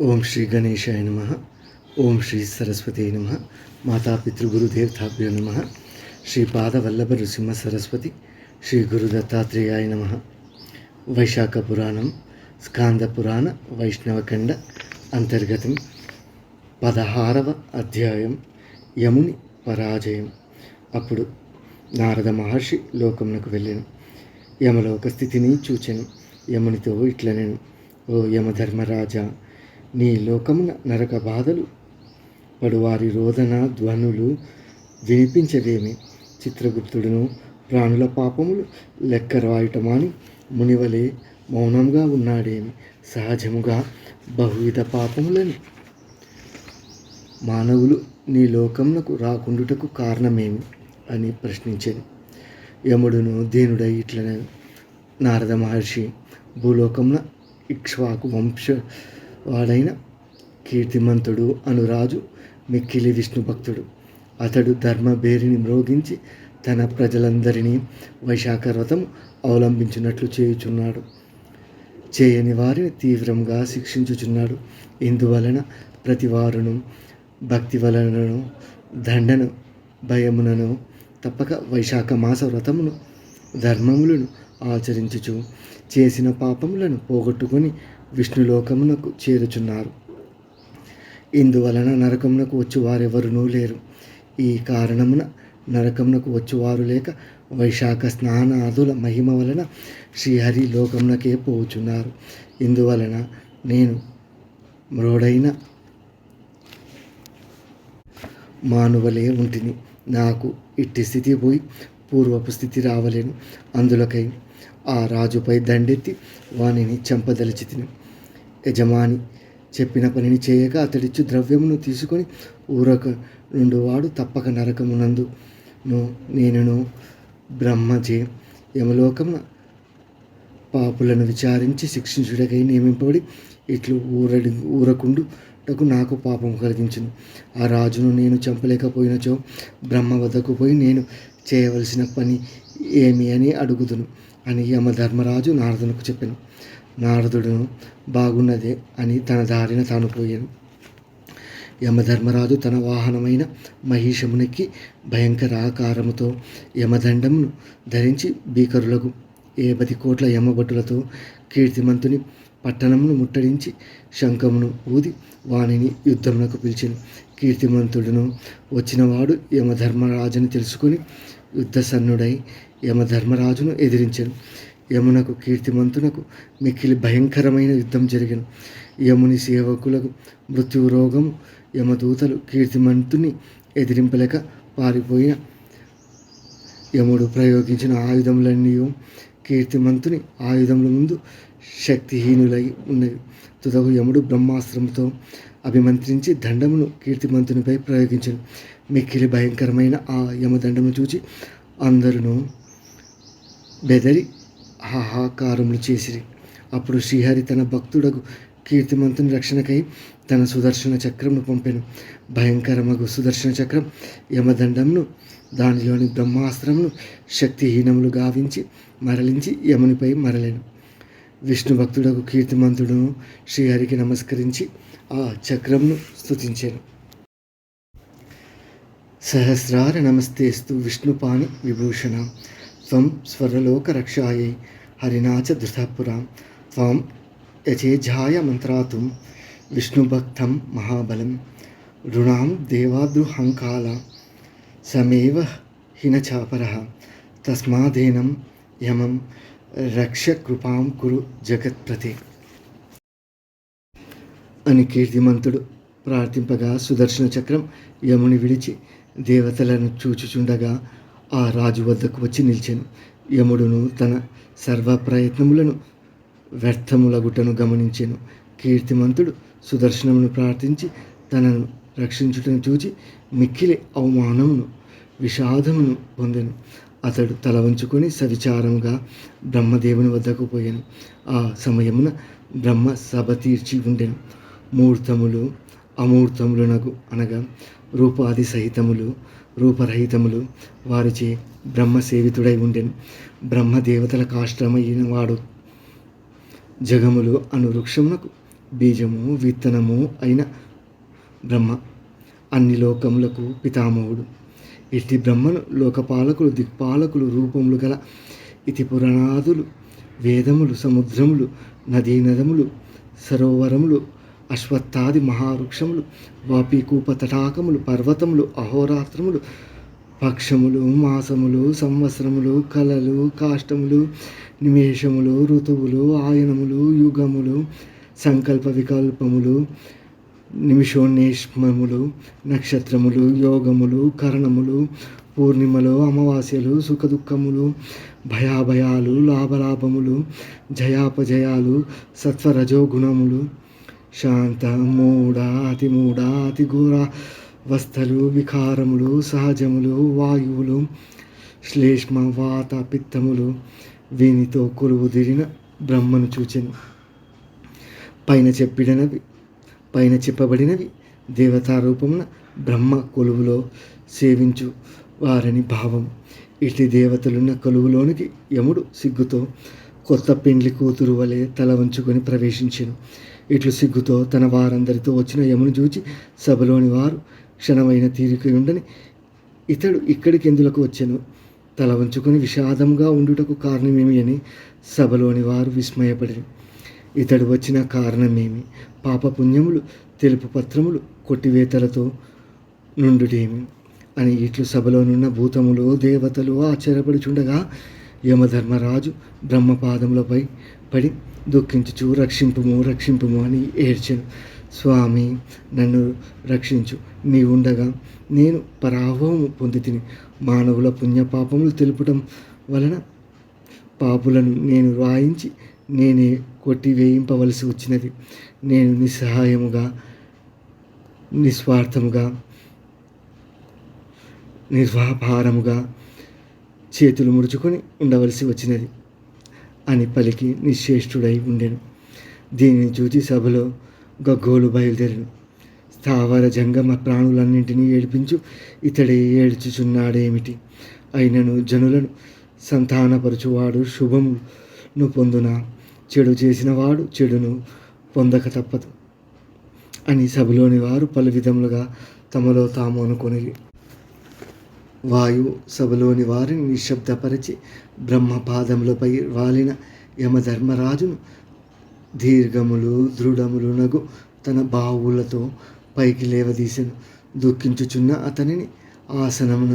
ఓం శ్రీ గణేశాయ నమ. ఓం శ్రీ సరస్వతి నమ. మాతాపితృగురుదేవతాభ్యో నమ. శ్రీపాదవల్లభ నృసింహ సరస్వతి శ్రీ గురు దత్తాత్రేయాయ నమ. వైశాఖ పురాణం స్కాంద పురాణ వైష్ణవఖండ అంతర్గతం 16వ అధ్యాయం యముని పరాజయం. అప్పుడు నారద మహర్షి లోకమునకు వెళ్ళాను. యమలోక స్థితిని చూచెను. యమునితో ఇట్లనెను, ఓ యమధర్మరాజా, నీ లోకమున నరక బాధలు పడువారి రోదన ధ్వనులు వినిపించవేమి? చిత్రగుప్తుడును ప్రాణుల పాపములు లెక్క రాయటమాని మునివలే మౌనంగా ఉన్నాడేమి? సహజముగా బహువిధ పాపములను మానవులు నీ లోకమునకు రాకుండుటకు కారణమేమి అని ప్రశ్నించాను. యముడును దీనుడై ఇట్లనే, నారద మహర్షి, భూలోకమున ఇక్ష్వాకు వంశవాడైన కీర్తిమంతుడు అనురాజు మిక్కిలి విష్ణు భక్తుడు. అతడు ధర్మబేరిని మ్రోగించి తన ప్రజలందరినీ వైశాఖ వ్రతం అవలంబించినట్లు చేయుచున్నాడు. చేయని వారిని తీవ్రంగా శిక్షించుచున్నాడు. ఇందువలన ప్రతివారును భక్తి వలనను దండను భయమునను తప్పక వైశాఖ మాస వ్రతమును ధర్మములను ఆచరించుచు చేసిన పాపములను పోగొట్టుకొని విష్ణులోకమునకు చేరుచున్నారు. ఇందువలన నరకమునకు వచ్చువారెవరునూ లేరు. ఈ కారణమున నరకమునకు వచ్చువారు లేక వైశాఖ స్నానాదుల మహిమ వలన శ్రీహరి లోకమునకే పోచున్నారు. ఇందువలన నేను మ్రోడైన మానవులే ఉంటిని. నాకు ఇట్టి స్థితి పోయి పూర్వపు స్థితి రావలేను. అందులకై ఆ రాజుపై దండెత్తి వానిని చంపదలిచితిని. యజమాని చెప్పిన పనిని చేయక అతడిచ్చు ద్రవ్యమును తీసుకొని ఊరక నుండువాడు తప్పక నరకమునందును నేనును బ్రహ్మచే యమలోకమున పాపులను విచారించి శిక్షించుటకై నియమింపబడి ఇట్లు ఊరకుండుటకు నాకు పాపం కలిగించును. ఆ రాజును నేను చంపలేకపోయినచో బ్రహ్మ వద్దకు పోయి నేను చేయవలసిన పని ఏమి అని అడుగుదును అని యమధర్మరాజు నారదునికి చెప్పాను. నారదుడును బాగున్నదే అని తన దారిన తాను పోయాను. యమధర్మరాజు తన వాహనమైన మహిషమునెక్కి భయంకర ఆకారముతో యమదండమును ధరించి భీకరులకు 10 కోట్ల యమభటులతో కీర్తిమంతుని పట్టణమును ముట్టడించి శంఖమును ఊది వానిని యుద్ధమునకు పిలిచాను. కీర్తిమంతుడును వచ్చినవాడు యమధర్మరాజుని తెలుసుకొని యుద్ధసన్నుడై యమధర్మరాజును ఎదిరించాను. యమునకు కీర్తిమంతునకు మిక్కిలి భయంకరమైన యుద్ధం జరిగాను. యముని సేవకులకు మృత్యు రోగము యమదూతలు కీర్తిమంతుని ఎదిరింపలేక పారిపోయిన యముడు ప్రయోగించిన ఆయుధములన్నీ కీర్తిమంతుని ఆయుధముల ముందు శక్తిహీనులై ఉన్నవి. తుదకు యముడు బ్రహ్మాస్త్రంతో అభిమంత్రించి దండమును కీర్తిమంతునిపై ప్రయోగించను. మిక్కిలి భయంకరమైన ఆ యమదండమును చూచి అందరూ బెదరి హాహాకారములు చేసిరి. అప్పుడు శ్రీహరి తన భక్తుడకు కీర్తిమంతుని రక్షణకై తన సుదర్శన చక్రమును పంపెను. భయంకరమగు సుదర్శన చక్రం యమదండమును దానిలోని బ్రహ్మాస్త్రమును శక్తిహీనములు గావించి మరలించి యమునిపై మరలేను. విష్ణు భక్తుడకు కీర్తిమంతుడును శ్రీహరికి నమస్కరించి ఆ చక్రమును స్తుతించాను. సహస్రార నమస్తేస్తు విష్ణుపాని విభూషణ త్వం స్వర్లోక రక్షాయై హరినాచ ధృతపురాం త్వం యచేజాయ మంత్రాతుం విష్ణుభక్తం మహాబలం రుణాం దేవాద్రుహంకాల సమేవ హినచాపరః తస్మాదేనం యమం రక్ష కృపాం కురు జగత్ప్రతే అని కీర్తిమంతుడు ప్రార్థింపగా సుదర్శన చక్రం యముని విడిచి దేవతలను చూచుచుండగా ఆ రాజు వద్దకు వచ్చి నిలిచాను. యముడును తన సర్వ ప్రయత్నములను వ్యర్థములగుటను గమనించాను. కీర్తిమంతుడు సుదర్శనమును ప్రార్థించి తనను రక్షించుటను చూచి మిక్కిలి అవమానమును విషాదమును పొందెను. అతడు తల వంచుకొని సవిచారముగా బ్రహ్మదేవుని వద్దకు పోయాను. ఆ సమయమున బ్రహ్మ సభ తీర్చి ఉండెను. మూర్తములు అమూర్తములునగు అనగా రూపాది సహితములు రూపరహితములు వారిచే బ్రహ్మ సేవితుడై ఉండెను. బ్రహ్మదేవతల కాష్టమైన వాడు జగములు అను వృక్షమునకు బీజము విత్తనము అయిన బ్రహ్మ అన్ని లోకములకు పితామహుడు. ఇట్టి బ్రహ్మను లోకపాలకులు దిక్పాలకులు రూపములు గల ఇతి పురాణాదులు వేదములు సముద్రములు నదీనదములు సరోవరములు అశ్వత్థాది మహావృక్షములు వాపీకూప తటాకములు పర్వతములు అహోరాత్రములు పక్షములు మాసములు సంవత్సరములు కళలు కాష్టములు నిమేషములు ఋతువులు ఆయనములు యుగములు సంకల్ప వికల్పములు నిమిషోన్నేష్మములు నక్షత్రములు యోగములు కరణములు పూర్ణిమలు అమావాస్యలు సుఖదుఖములు భయాభయాలు లాభలాభములు జయాపజయాలు సత్వరజోగుణములు శాంత మూఢ అతిమూఢ అతిఘోర అవస్థలు వికారములు సహజములు వాయువులు శ్లేష్మ వాత పిత్తములు వీనితో కొలువుదిరిన బ్రహ్మను చూచెను. పైన చెప్పబడినవి దేవతారూపమున బ్రహ్మ కొలువులో సేవించు వారని భావం. ఇటు దేవతలున్న కొలువులోనికి యముడు సిగ్గుతో కొత్త పెండ్లి కూతురు వలె తల వంచుకొని ప్రవేశించెను. ఇట్లు సిగ్గుతో తన వారందరితో వచ్చిన యమును చూచి సభలోని వారు క్షణమైన తీరికయుండని ఇతడు ఇక్కడికి ఎందులకు వచ్చెను, తల వంచుకొని విషాదంగా ఉండుటకు కారణమేమి అని సభలోని వారు విస్మయపడిరి. ఇతడు వచ్చిన కారణమేమి, పాపపుణ్యములు తెలుపు పత్రములు కొట్టివేతలతో నుండుటేమి అని ఇట్లు సభలోనున్న భూతములు దేవతలు ఆశ్చర్యపడుచుండగా యమధర్మరాజు బ్రహ్మపాదములపై పడి దుఃఖించుచు రక్షింపుము రక్షింపుము అని ఏడ్చెను. స్వామి, నన్ను రక్షించు, నీవుండగా నేను పరాభవము పొందితిని. మానవుల పుణ్యపాపములు తెలుపటం వలన పాపులను నేను రాయించి నేనే కొట్టివేయింపవలసి వచ్చినది. నేను నిస్సహాయముగా నిస్వార్థముగా నిర్వాపారముగా చేతులు ముడుచుకొని ఉండవలసి వచ్చినది అని పలికి నిశ్చేష్టుడై ఉండెను. దీనిని చూచి సభలో గగ్గోలు బయలుదేరను. స్థావర జంగమ ప్రాణులన్నింటినీ ఏడిపించు ఇతడే ఏడ్చుచున్నాడేమిటి, అయినను జనులను సంతానపరచువాడు శుభమును పొందునా, చెడు చేసిన వాడు చెడును పొందక తప్పదు అని సభలోని వారు పలు విధములుగా తమలో తాము అనుకొని వాయువు సభలోని వారిని నిశ్శబ్దపరిచి బ్రహ్మపాదములపై వాలిన యమధర్మరాజును దీర్ఘములు దృఢములు నగు తన బాహువులతో పైకి లేవదీసెను. దుఃఖించుచున్న అతనిని ఆసనమున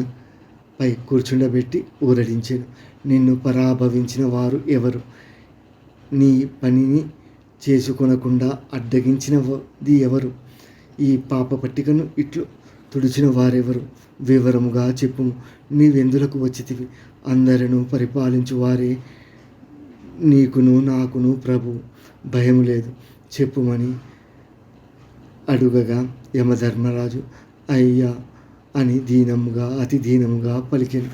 పై కూర్చుండబెట్టి ఊరడించెను. నిన్ను పరాభవించిన వారు ఎవరు, నీ పనిని చేసుకొనకుండా అడ్డగించినది ఎవరు, ఈ పాప పట్టికను ఇట్లు తుడిచిన వారెవరు, వివరముగా చెప్పుము. నీవెందులకు వచ్చితివి, అందరను పరిపాలించు వారే నీకును నాకును ప్రభు, భయము లేదు, చెప్పుమని అడుగగా యమధర్మరాజు అయ్యా అని దీనముగా అతి దీనముగా పలికెను.